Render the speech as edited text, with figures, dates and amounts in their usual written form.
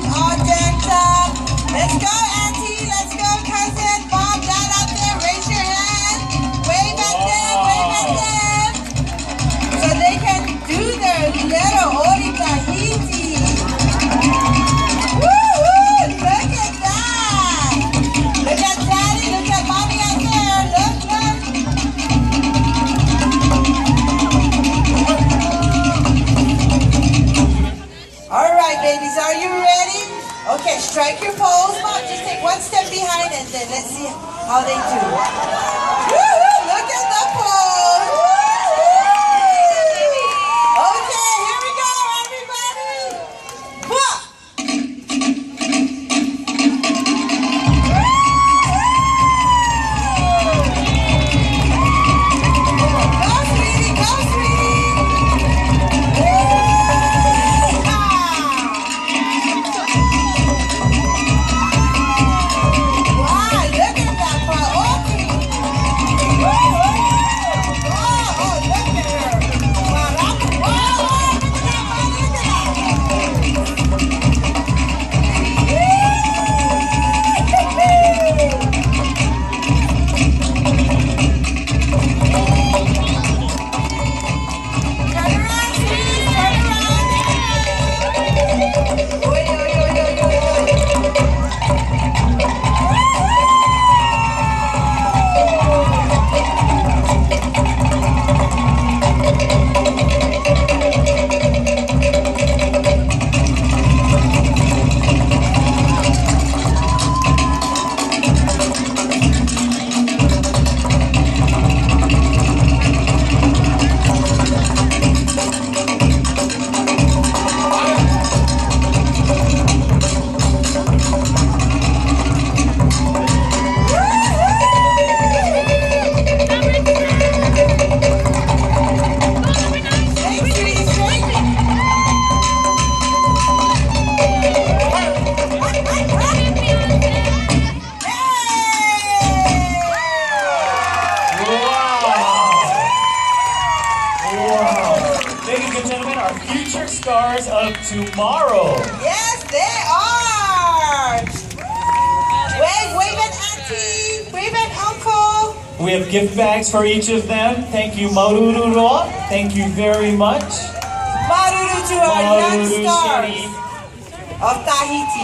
up, all decked up. Let's go, Auntie. Let's go, cousin. Mom, dad out there, raise your hand. Wave at them, wave at them. So they can do their little Ori Tahiti. Woo-hoo! Look at that. Look at daddy, look at mommy out there. Look, look. All right, babies, are you ready? Okay, strike your pose. Mom, just take one step behind and then let's see how they do. Woo-hoo! Look at the pose. Okay, here we go, everybody. Whoa. Go, sweetie, go, sweetie. Wow, look at that paoki. Oh, look at her. Wow, look at Turn around, sweetie, turn around. Oy, oy, oy, oy, oy, Shake, sweetie, shake. Wow. Ladies and gentlemen, our future stars of tomorrow. Yes, they are. Wave at auntie, wave at uncle. We have gift bags for each of them. Thank you, Marururo. Thank you very much. Maruru to our young Maruru stars City. of Tahiti.